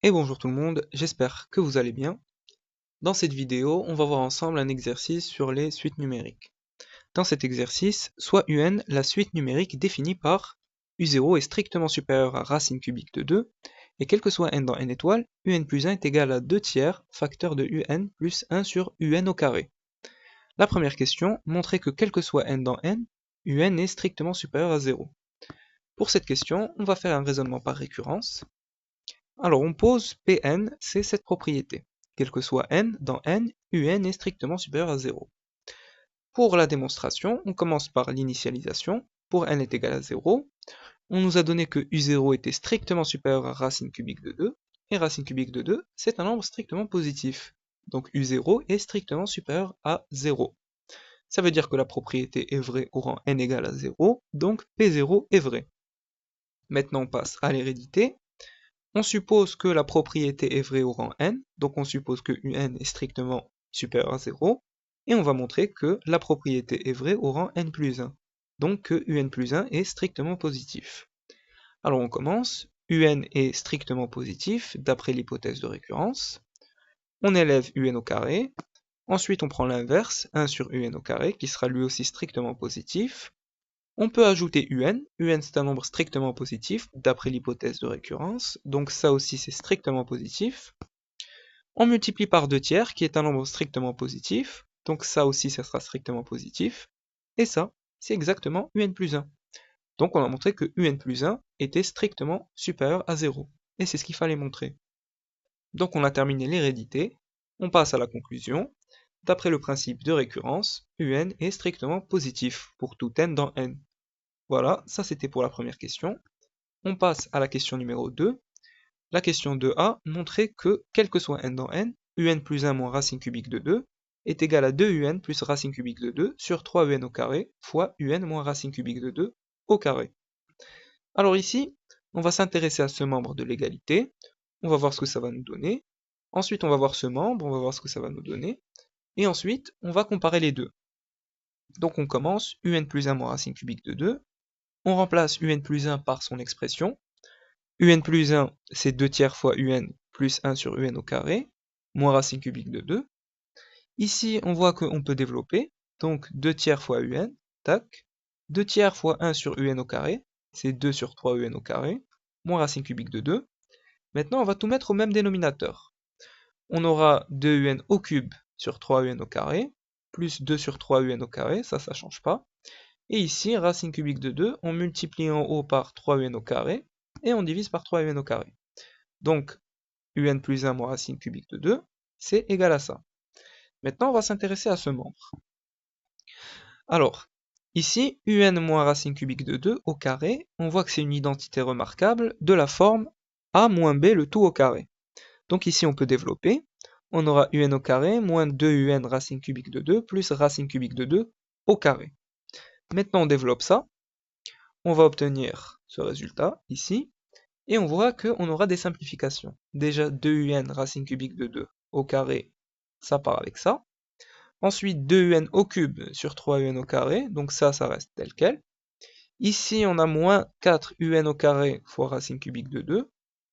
Et bonjour tout le monde, j'espère que vous allez bien. Dans cette vidéo, on va voir ensemble un exercice sur les suites numériques. Dans cet exercice, soit UN, la suite numérique définie par U0 est strictement supérieur à racine cubique de 2, et quel que soit n dans n étoiles, UN plus 1 est égal à 2 tiers facteur de UN plus 1 sur UN au carré. La première question, montrer que quel que soit n dans n, UN est strictement supérieur à 0. Pour cette question, on va faire un raisonnement par récurrence. Alors on pose Pn, c'est cette propriété. Quel que soit n, dans n, un est strictement supérieur à 0. Pour la démonstration, on commence par l'initialisation. Pour n est égal à 0, on nous a donné que u0 était strictement supérieur à racine cubique de 2, et racine cubique de 2, c'est un nombre strictement positif. Donc u0 est strictement supérieur à 0. Ça veut dire que la propriété est vraie au rang n égale à 0, donc P0 est vrai. Maintenant on passe à l'hérédité. On suppose que la propriété est vraie au rang n, donc on suppose que un est strictement supérieur à 0, et on va montrer que la propriété est vraie au rang n plus 1, donc que un plus 1 est strictement positif. Alors on commence, un est strictement positif d'après l'hypothèse de récurrence, on élève un au carré, ensuite on prend l'inverse, 1 sur un au carré, qui sera lui aussi strictement positif. On peut ajouter un c'est un nombre strictement positif, d'après l'hypothèse de récurrence, donc ça aussi c'est strictement positif. On multiplie par 2 tiers, qui est un nombre strictement positif, donc ça aussi ça sera strictement positif. Et ça, c'est exactement un plus 1. Donc on a montré que un plus 1 était strictement supérieur à 0. Et c'est ce qu'il fallait montrer. Donc on a terminé l'hérédité, on passe à la conclusion. D'après le principe de récurrence, un est strictement positif pour tout n dans n. Voilà, ça c'était pour la première question. On passe à la question numéro 2. La question 2a montrait que, quel que soit n dans n, un plus 1 moins racine cubique de 2 est égal à 2un plus racine cubique de 2 sur 3un au carré fois un moins racine cubique de 2 au carré. Alors ici, on va s'intéresser à ce membre de l'égalité, on va voir ce que ça va nous donner, ensuite on va voir ce membre, on va voir ce que ça va nous donner, et ensuite on va comparer les deux. Donc on commence, un plus 1 moins racine cubique de 2, on remplace un plus 1 par son expression. Un plus 1, c'est 2 tiers fois un plus 1 sur un au carré, moins racine cubique de 2. Ici, on voit qu'on peut développer, donc 2 tiers fois un, tac. 2 tiers fois 1 sur un au carré, c'est 2 sur 3 un au carré, moins racine cubique de 2. Maintenant, on va tout mettre au même dénominateur. On aura 2un au cube sur 3un au carré, plus 2 sur 3un au carré, ça change pas. Et ici, racine cubique de 2, on multiplie en haut par 3un au carré, et on divise par 3un au carré. Donc, un plus 1 moins racine cubique de 2, c'est égal à ça. Maintenant, on va s'intéresser à ce membre. Alors, ici, un moins racine cubique de 2 au carré, on voit que c'est une identité remarquable de la forme a moins b le tout au carré. Donc ici, on peut développer. On aura un au carré moins 2un racine cubique de 2 plus racine cubique de 2 au carré. Maintenant, on développe ça. On va obtenir ce résultat ici. Et on voit qu'on aura des simplifications. Déjà 2un racine cubique de 2 au carré, ça part avec ça. Ensuite 2un au cube sur 3un au carré, donc ça reste tel quel. Ici on a moins 4un au carré fois racine cubique de 2,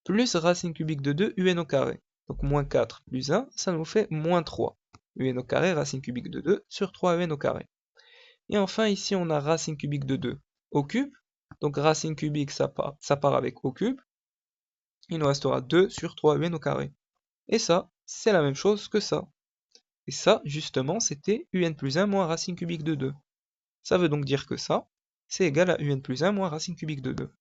plus racine cubique de 2 un au carré. Donc moins 4 plus 1, ça nous fait moins 3. Un au carré, racine cubique de 2 sur 3un au carré. Et enfin ici on a racine cubique de 2 au cube, donc racine cubique ça part avec au cube. Il nous restera 2 sur 3un au carré. Et ça, c'est la même chose que ça. Et ça, justement, c'était un plus 1 moins racine cubique de 2. Ça veut donc dire que ça, c'est égal à un plus 1 moins racine cubique de 2.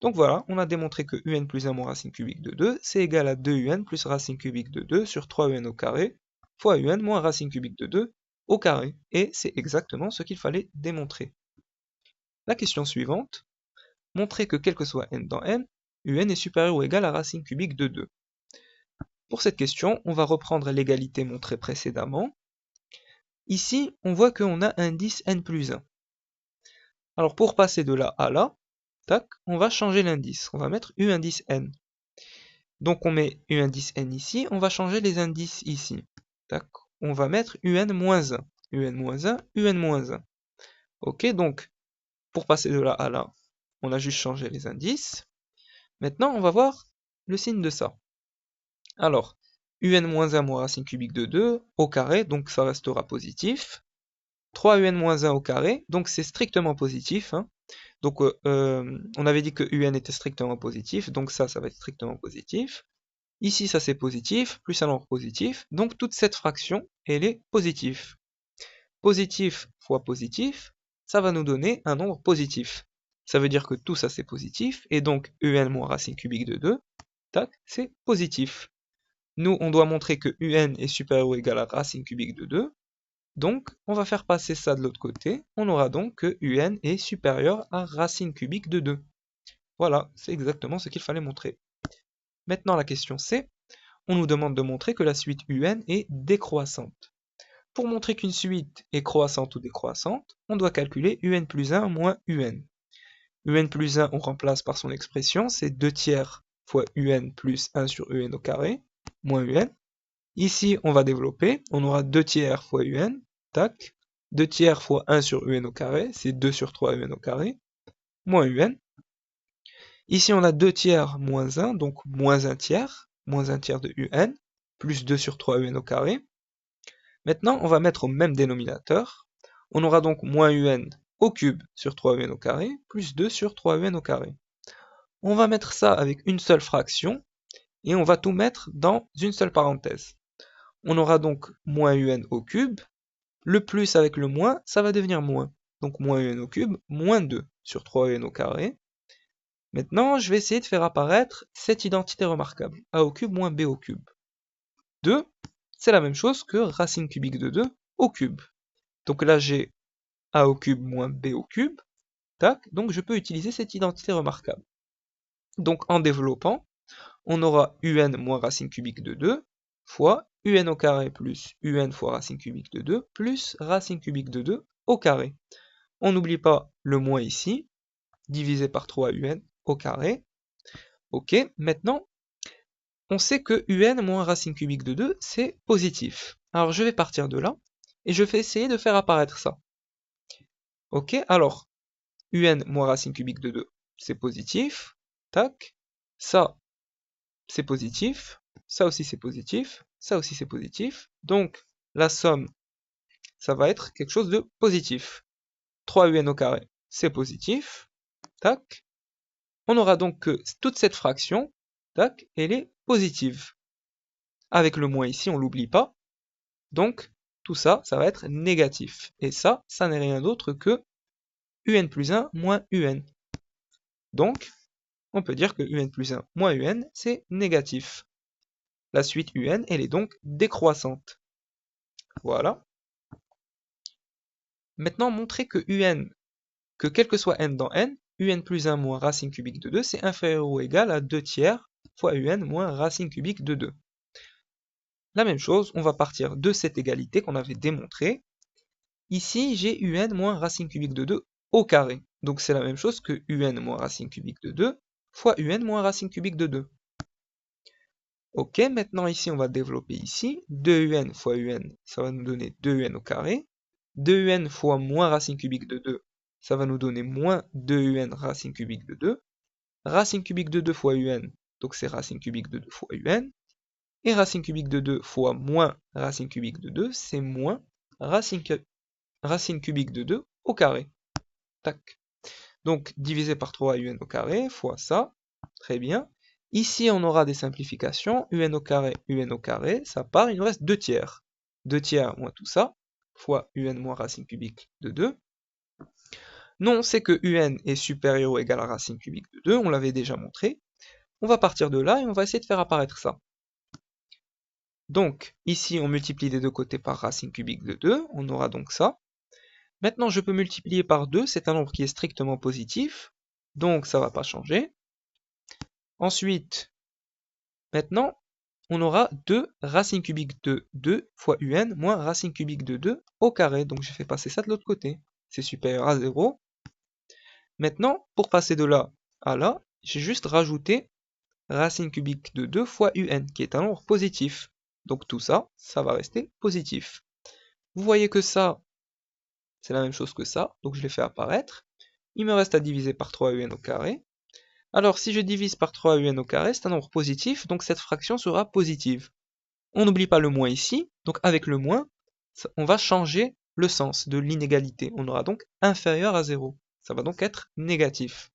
Donc voilà, on a démontré que un plus 1 moins racine cubique de 2, c'est égal à 2un plus racine cubique de 2 sur 3un au carré, fois un moins racine cubique de 2 au carré. Et c'est exactement ce qu'il fallait démontrer. La question suivante, montrer que quel que soit n dans n, un est supérieur ou égal à racine cubique de 2. Pour cette question, on va reprendre l'égalité montrée précédemment. Ici, on voit qu'on a un indice n plus 1. Alors pour passer de là à là, tac, on va changer l'indice. On va mettre u indice n. Donc on met u indice n ici, on va changer les indices ici. Tac, on va mettre un moins 1. Un moins 1, un moins 1. Ok, donc pour passer de là à là, on a juste changé les indices. Maintenant, on va voir le signe de ça. Alors, un moins 1 moins racine cubique de 2 au carré, donc ça restera positif. 3un moins 1 au carré, donc c'est strictement positif, hein. Donc on avait dit que un était strictement positif, donc ça va être strictement positif. Ici, ça c'est positif, plus un nombre positif, donc toute cette fraction, elle est positive. Positif fois positif, ça va nous donner un nombre positif. Ça veut dire que tout ça c'est positif, et donc un moins racine cubique de 2, tac, c'est positif. Nous, on doit montrer que un est supérieur ou égal à racine cubique de 2, donc on va faire passer ça de l'autre côté, on aura donc que un est supérieur à racine cubique de 2. Voilà, c'est exactement ce qu'il fallait montrer. Maintenant la question c'est, on nous demande de montrer que la suite un est décroissante. Pour montrer qu'une suite est croissante ou décroissante, on doit calculer un plus 1 moins un. Un plus 1, on remplace par son expression, c'est 2 tiers fois un plus 1 sur un au carré, moins un. Ici, on va développer, on aura 2 tiers fois un, tac. 2 tiers fois 1 sur un au carré, c'est 2 sur 3 un au carré, moins un. Ici, on a 2 tiers moins 1, donc moins 1 tiers de un, plus 2 sur 3 un au carré. Maintenant, on va mettre au même dénominateur. On aura donc moins un au cube sur 3un au carré, plus 2 sur 3un au carré. On va mettre ça avec une seule fraction, et on va tout mettre dans une seule parenthèse. On aura donc moins un au cube, le plus avec le moins, ça va devenir moins. Donc moins un au cube, moins 2 sur 3un au carré. Maintenant, je vais essayer de faire apparaître cette identité remarquable, a au cube moins b au cube. 2, c'est la même chose que racine cubique de 2 au cube. Donc là, j'ai a au cube moins b au cube, tac, donc je peux utiliser cette identité remarquable. Donc en développant, on aura un moins racine cubique de 2 fois un au carré plus un fois racine cubique de 2 plus racine cubique de 2 au carré. On n'oublie pas le moins ici, divisé par 3 un au carré. Ok, maintenant, on sait que un moins racine cubique de 2, c'est positif. Alors je vais partir de là, et je vais essayer de faire apparaître ça. Ok, alors, un moins racine cubique de 2, c'est positif. Tac. Ça, c'est positif. Ça aussi, c'est positif. Ça aussi, c'est positif. Donc, la somme, ça va être quelque chose de positif. 3un au carré, c'est positif. Tac. On aura donc que toute cette fraction, tac, elle est positive. Avec le moins ici, on l'oublie pas. Donc, tout ça, ça va être négatif. Et ça n'est rien d'autre que un plus 1 moins un. Donc, on peut dire que un plus 1 moins un, c'est négatif. La suite un, elle est donc décroissante. Voilà. Maintenant, montrer que que quel que soit n dans n, un plus 1 moins racine cubique de 2, c'est inférieur ou égal à 2 tiers fois un moins racine cubique de 2. La même chose, on va partir de cette égalité qu'on avait démontrée. Ici, j'ai un moins racine cubique de 2 au carré. Donc c'est la même chose que un moins racine cubique de 2 fois un moins racine cubique de 2. Ok, maintenant ici, on va développer ici. 2un fois un, ça va nous donner 2un au carré. 2un fois moins racine cubique de 2, ça va nous donner moins 2un racine cubique de 2. Racine cubique de 2 fois un, donc c'est racine cubique de 2 fois un. Et racine cubique de 2 fois moins racine cubique de 2, c'est moins racine cubique de 2 au carré. Tac. Donc divisé par 3 un au carré fois ça. Très bien. Ici, on aura des simplifications. Un au carré, ça part, il nous reste 2 tiers. 2 tiers moins tout ça, fois un moins racine cubique de 2. Non, on sait que un est supérieur ou égal à racine cubique de 2, on l'avait déjà montré. On va partir de là et on va essayer de faire apparaître ça. Donc, ici, on multiplie des deux côtés par racine cubique de 2, on aura donc ça. Maintenant, je peux multiplier par 2, c'est un nombre qui est strictement positif, donc ça ne va pas changer. Ensuite, maintenant, on aura 2 racine cubique de 2 fois un moins racine cubique de 2 au carré. Donc j'ai fait passer ça de l'autre côté. C'est supérieur à 0. Maintenant, pour passer de là à là, j'ai juste rajouté racine cubique de 2 fois un, qui est un nombre positif. Donc tout ça, ça va rester positif. Vous voyez que ça, c'est la même chose que ça, donc je l'ai fait apparaître. Il me reste à diviser par 3un au carré. Alors, si je divise par 3 un au carré, c'est un nombre positif, donc cette fraction sera positive. On n'oublie pas le moins ici, donc avec le moins, on va changer le sens de l'inégalité. On aura donc inférieur à 0. Ça va donc être négatif.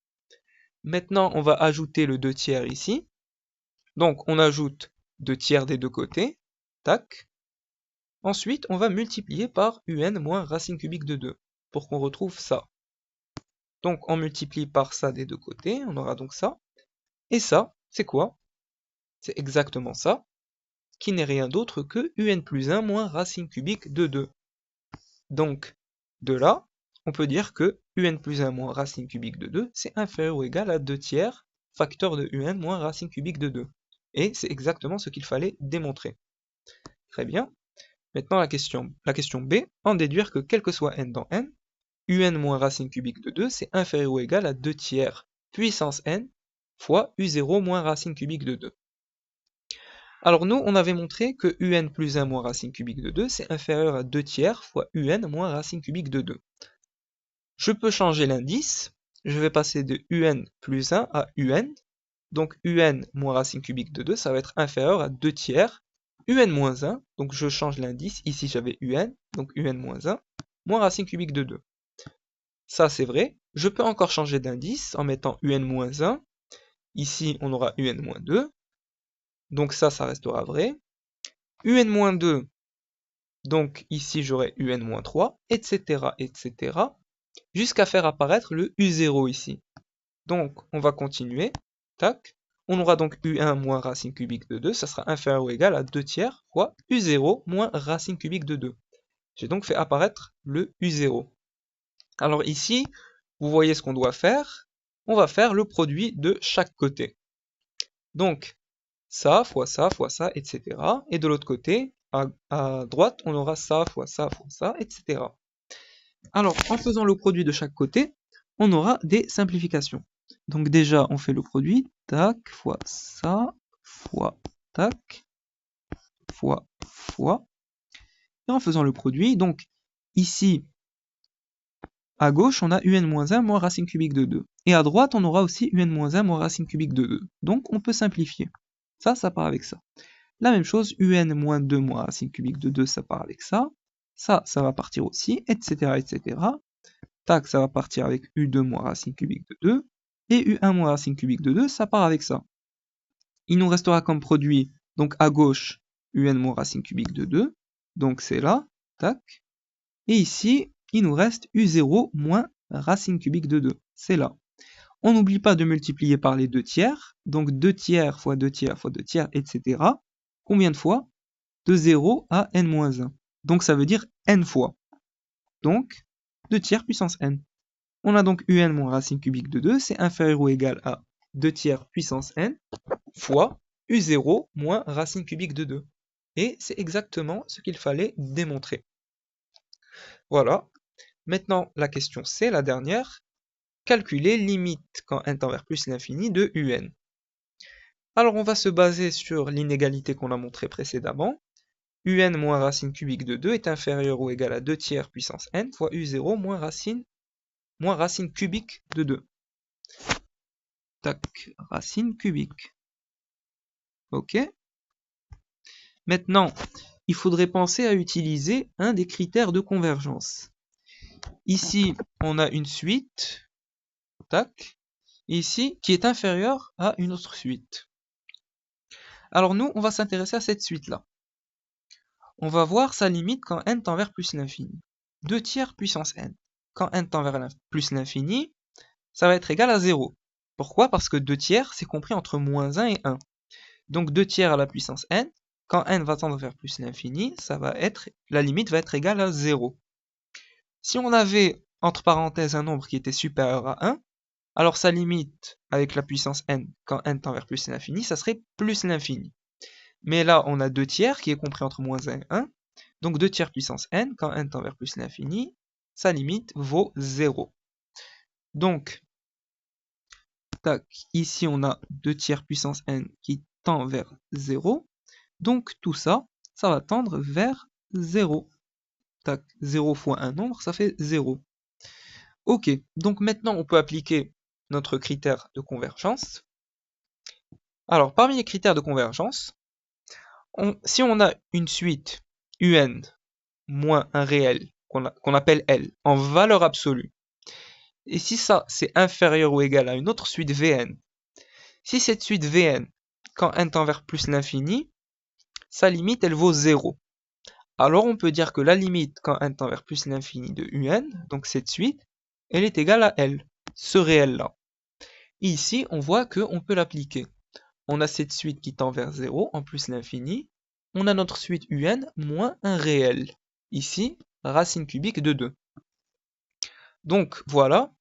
Maintenant, on va ajouter le 2 tiers ici. Donc, on ajoute 2 tiers des deux côtés. Tac. Ensuite, on va multiplier par un moins racine cubique de 2 pour qu'on retrouve ça. Donc, on multiplie par ça des deux côtés. On aura donc ça. Et ça, c'est quoi? C'est exactement ça, qui n'est rien d'autre que un plus 1 moins racine cubique de 2. Donc, de là, on peut dire que un plus 1 moins racine cubique de 2, c'est inférieur ou égal à 2 tiers facteur de un moins racine cubique de 2. Et c'est exactement ce qu'il fallait démontrer. Très bien. Maintenant, la question B, en déduire que quel que soit n dans n, un moins racine cubique de 2, c'est inférieur ou égal à 2 tiers puissance n fois u0 moins racine cubique de 2. Alors nous, on avait montré que un plus 1 moins racine cubique de 2, c'est inférieur à 2 tiers fois un moins racine cubique de 2. Je peux changer l'indice, je vais passer de un plus 1 à un, donc un moins racine cubique de 2, ça va être inférieur à 2 tiers, un moins 1, donc je change l'indice, ici j'avais un, donc un moins 1, moins racine cubique de 2. Ça c'est vrai, je peux encore changer d'indice en mettant un moins 1, ici on aura un moins 2, donc ça restera vrai, un 2, donc ici j'aurai un 3, etc., etc., jusqu'à faire apparaître le u0 ici. Donc on va continuer, tac, on aura donc u1 moins racine cubique de 2, ça sera inférieur ou égal à 2 tiers fois u0 moins racine cubique de 2. J'ai donc fait apparaître le u0. Alors ici, vous voyez ce qu'on doit faire, on va faire le produit de chaque côté. Donc, ça, fois ça, fois ça, etc. Et de l'autre côté, à droite, on aura ça, fois ça, etc. Alors, en faisant le produit de chaque côté, on aura des simplifications. Donc déjà, on fait le produit, tac, fois ça, fois tac, fois. Et en faisant le produit, donc ici, à gauche, on a un-1 moins racine cubique de 2. Et à droite, on aura aussi un-1 moins racine cubique de 2. Donc on peut simplifier. Ça part avec ça. La même chose, un-2 moins racine cubique de 2, ça part avec ça. Ça va partir aussi, etc., etc. Tac, ça va partir avec u2 moins racine cubique de 2. Et u1 moins racine cubique de 2, ça part avec ça. Il nous restera comme produit, donc à gauche, un moins racine cubique de 2. Donc c'est là, tac. Et ici, il nous reste u0 moins racine cubique de 2. C'est là. On n'oublie pas de multiplier par les 2 tiers. Donc 2 tiers fois 2 tiers fois 2 tiers, etc. Combien de fois? De 0 à n-1. Donc ça veut dire n fois. Donc 2 tiers puissance n. On a donc un moins racine cubique de 2, c'est inférieur ou égal à 2 tiers puissance n fois u0 moins racine cubique de 2. Et c'est exactement ce qu'il fallait démontrer. Voilà. Maintenant, la question C, la dernière. Calculer limite quand n tend vers plus l'infini de un. Alors on va se baser sur l'inégalité qu'on a montrée précédemment. Un moins racine cubique de 2 est inférieur ou égal à 2 tiers puissance n fois u0 moins racine cubique de 2. Tac, racine cubique. Ok. Maintenant, il faudrait penser à utiliser un des critères de convergence. Ici, on a une suite, tac, ici, qui est inférieure à une autre suite. Alors nous, on va s'intéresser à cette suite-là. On va voir sa limite quand n tend vers plus l'infini. 2 tiers puissance n. Quand n tend vers plus l'infini, ça va être égal à 0. Pourquoi? Parce que 2 tiers, c'est compris entre moins 1 et 1. Donc 2 tiers à la puissance n, quand n va tendre vers plus l'infini, la limite va être égale à 0. Si on avait, entre parenthèses, un nombre qui était supérieur à 1, alors sa limite avec la puissance n, quand n tend vers plus l'infini, ça serait plus l'infini. Mais là, on a 2 tiers qui est compris entre moins 1 et 1, donc 2 tiers puissance n, quand n tend vers plus l'infini, sa limite vaut 0. Donc, tac, ici on a 2 tiers puissance n qui tend vers 0, donc tout ça, ça va tendre vers 0. Tac, 0 fois un nombre, ça fait 0. Ok, donc maintenant on peut appliquer notre critère de convergence. Alors, parmi les critères de convergence, si on a une suite un moins un réel, qu'on appelle L, en valeur absolue, et si ça c'est inférieur ou égal à une autre suite Vn, si cette suite Vn, quand n tend vers plus l'infini, sa limite elle vaut 0. Alors on peut dire que la limite quand n tend vers plus l'infini de un, donc cette suite, elle est égale à L, ce réel-là. Ici, on voit qu'on peut l'appliquer. On a cette suite qui tend vers 0 en plus l'infini. On a notre suite un moins un réel. Ici, racine cubique de 2. Donc voilà,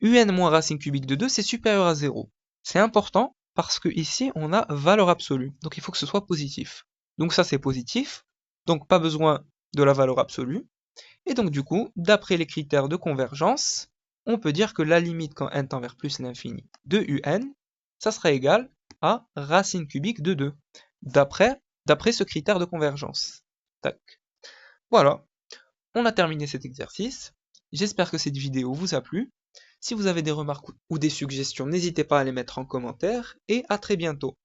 un moins racine cubique de 2, c'est supérieur à 0. C'est important parce que ici, on a valeur absolue. Donc il faut que ce soit positif. Donc ça, c'est positif. Donc pas besoin de la valeur absolue. Et donc du coup, d'après les critères de convergence, on peut dire que la limite quand n tend vers plus l'infini de un, ça sera égal à racine cubique de 2, d'après ce critère de convergence. Tac. Voilà, on a terminé cet exercice. J'espère que cette vidéo vous a plu. Si vous avez des remarques ou des suggestions, n'hésitez pas à les mettre en commentaire, et à très bientôt.